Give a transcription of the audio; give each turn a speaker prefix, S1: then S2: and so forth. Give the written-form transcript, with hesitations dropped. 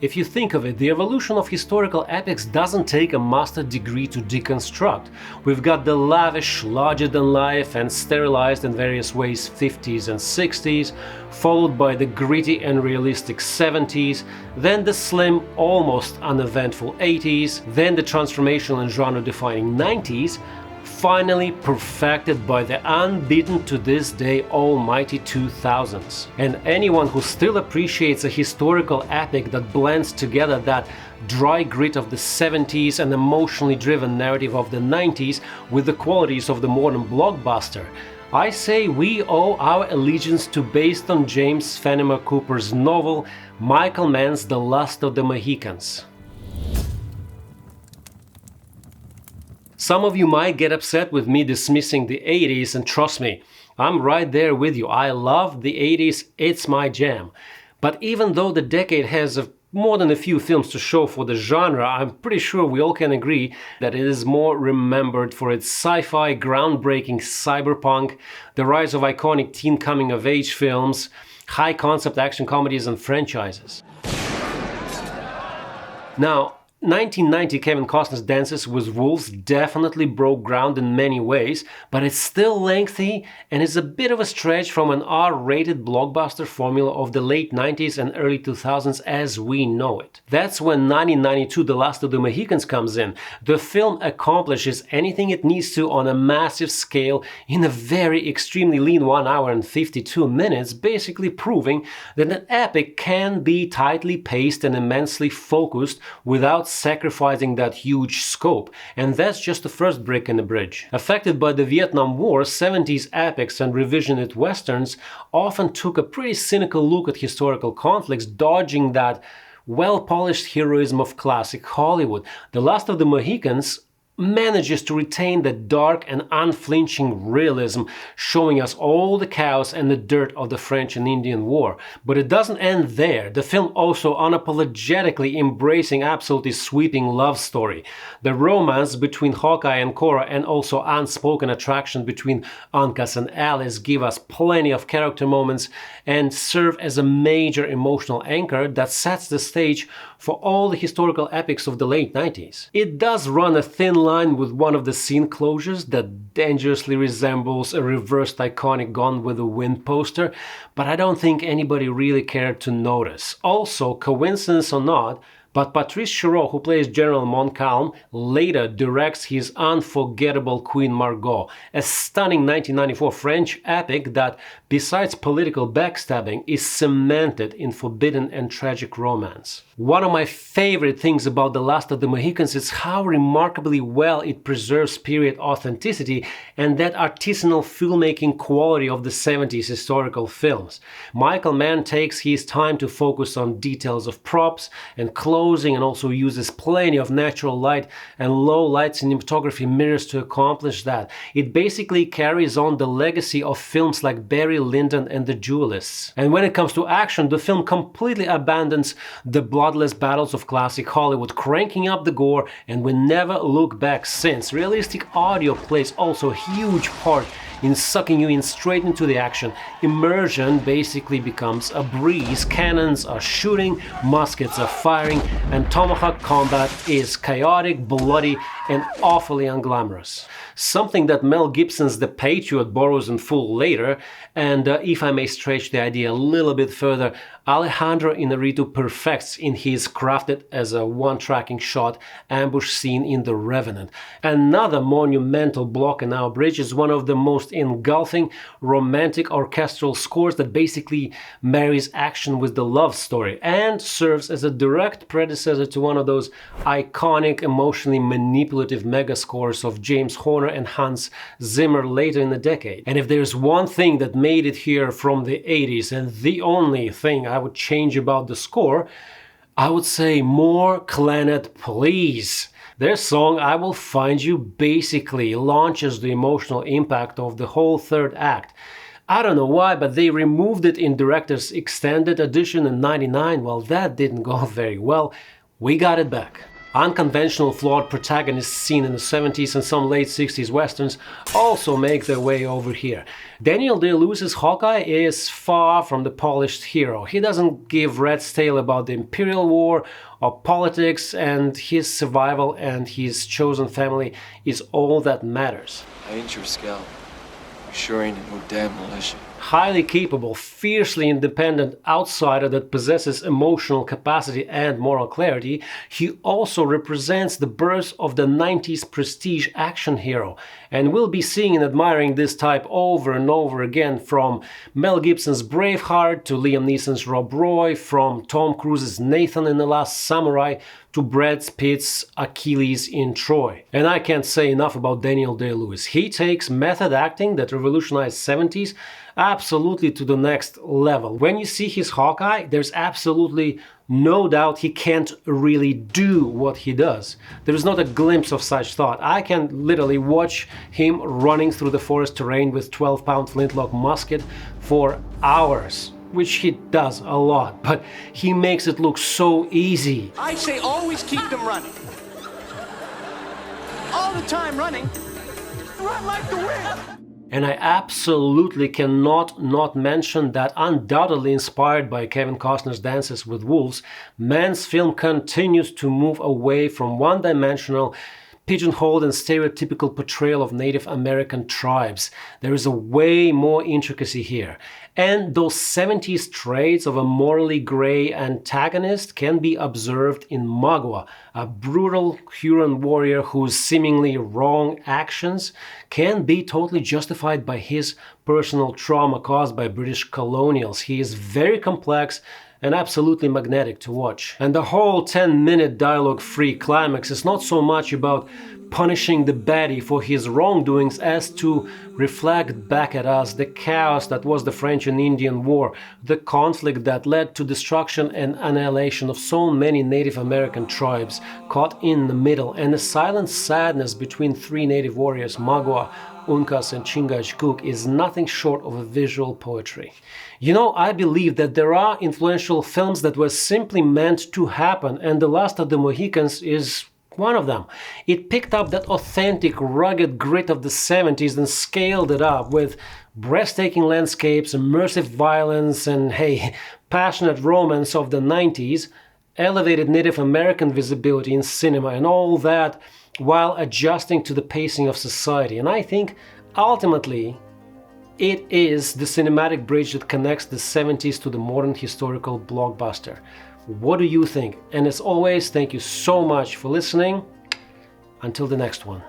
S1: If you think of it, the evolution of historical epics doesn't take a master's degree to deconstruct. We've got the lavish, larger-than-life and sterilized in various ways 50s and 60s, followed by the gritty and realistic 70s, then the slim, almost uneventful 80s, then the transformational and genre-defining 90s, finally perfected by the unbeaten to this day almighty 2000s. And anyone who still appreciates a historical epic that blends together that dry grit of the 70s and emotionally driven narrative of the 90s with the qualities of the modern blockbuster, I say we owe our allegiance to, based on James Fenimore Cooper's novel Michael Mann's The Last of the Mohicans. Some of you might get upset with me dismissing the 80s, and trust me, I'm right there with you. I love the 80s, it's my jam. But even though the decade has more than a few films to show for the genre, I'm pretty sure we all can agree that it is more remembered for its sci-fi, groundbreaking cyberpunk, the rise of iconic teen coming-of-age films, high-concept action comedies and franchises. Now, 1990 Kevin Costner's Dances with Wolves definitely broke ground in many ways, but it's still lengthy and is a bit of a stretch from an R-rated blockbuster formula of the late 90s and early 2000s as we know it. That's when 1992 The Last of the Mohicans comes in. The film accomplishes anything it needs to on a massive scale in a very extremely lean 1 hour and 52 minutes, basically proving that an epic can be tightly paced and immensely focused without sacrificing that huge scope, and that's just the first brick in the bridge. Affected by the Vietnam War, 70s epics and revisionist westerns often took a pretty cynical look at historical conflicts, dodging that well-polished heroism of classic Hollywood. The Last of the Mohicans manages to retain the dark and unflinching realism, showing us all the chaos and the dirt of the French and Indian War. But it doesn't end there. The film also unapologetically embracing absolutely sweeping love story. The romance between Hawkeye and Cora, and also unspoken attraction between Uncas and Alice, give us plenty of character moments and serve as a major emotional anchor that sets the stage for all the historical epics of the late 90s. It does run a thin line with one of the scene closures that dangerously resembles a reversed iconic Gone with the Wind poster, but I don't think anybody really cared to notice. Also, coincidence or not, but Patrice Chéreau, who plays General Montcalm, later directs his unforgettable Queen Margot, a stunning 1994 French epic that, besides political backstabbing, is cemented in forbidden and tragic romance. One of my favorite things about The Last of the Mohicans is how remarkably well it preserves period authenticity and that artisanal filmmaking quality of the 70s historical films. Michael Mann takes his time to focus on details of props and closing, and also uses plenty of natural light and low light cinematography mirrors to accomplish that. It basically carries on the legacy of films like Barry Lyndon and The Duelists. And when it comes to action, the film completely abandons the bloodless battles of classic Hollywood, cranking up the gore, and we never look back since. Realistic audio plays also a huge part in sucking you in straight into the action. Immersion basically becomes a breeze. Cannons are shooting, muskets are firing, and tomahawk combat is chaotic, bloody, and awfully unglamorous. Something that Mel Gibson's The Patriot borrows in full later, and if I may stretch the idea a little bit further, Alejandro Inarritu perfects in his crafted as a one-tracking shot ambush scene in The Revenant. Another monumental block in our bridge is one of the most engulfing romantic orchestral scores that basically marries action with the love story and serves as a direct predecessor to one of those iconic, emotionally manipulative mega scores of James Horner and Hans Zimmer later in the decade. And if there's one thing that made it here from the 80s, and the only thing I would change about the score, I would say more Clannad, please. Their song I Will Find You basically launches the emotional impact of the whole third act. I don't know why, but they removed it in director's extended edition in '99. Well, that didn't go very well. We got it back. Unconventional flawed protagonists seen in the 70s and some late 60s westerns also make their way over here. Daniel Day-Lewis's Hawkeye is far from the polished hero. He doesn't give rat's tail about the Imperial War or politics, and his survival and his chosen family is all that matters.
S2: I ain't your scout. You sure ain't no damn militia.
S1: Highly capable, fiercely independent outsider that possesses emotional capacity and moral clarity, he also represents the birth of the 90s prestige action hero. And we'll be seeing and admiring this type over and over again, from Mel Gibson's Braveheart to Liam Neeson's Rob Roy, from Tom Cruise's Nathan in The Last Samurai to Brad Pitt's Achilles in Troy. And I can't say enough about Daniel Day-Lewis. He takes method acting that revolutionized 70s absolutely to the next level. When you see his Hawkeye, there's absolutely no doubt he can't really do what he does. There is not a glimpse of such thought. I can literally watch him running through the forest terrain with 12-pound flintlock musket for hours, which he does a lot, but he makes it look so easy.
S3: I say always keep them running. All the time running. Run like the wind.
S1: And I absolutely cannot not mention that, undoubtedly inspired by Kevin Costner's Dances with Wolves, Mann's film continues to move away from one-dimensional, pigeonholed and stereotypical portrayal of Native American tribes. There is a way more intricacy here. And those 70s traits of a morally gray antagonist can be observed in Magua, a brutal Huron warrior whose seemingly wrong actions can be totally justified by his personal trauma caused by British colonials. He is very complex and absolutely magnetic to watch. And the whole 10-minute dialogue-free climax is not so much about punishing the baddie for his wrongdoings as to reflect back at us the chaos that was the French and Indian War, the conflict that led to destruction and annihilation of so many Native American tribes caught in the middle, and the silent sadness between three native warriors, Magua, Uncas and Chingachgook, is nothing short of a visual poetry. You know, I believe that there are influential films that were simply meant to happen, and The Last of the Mohicans is one of them. It picked up that authentic, rugged grit of the 70s and scaled it up with breathtaking landscapes, immersive violence, and hey, passionate romance of the 90s, elevated Native American visibility in cinema, and all that while adjusting to the pacing of society. And I think ultimately it is the cinematic bridge that connects the 70s to the modern historical blockbuster. What do you think? And as always, thank you so much for listening. Until the next one.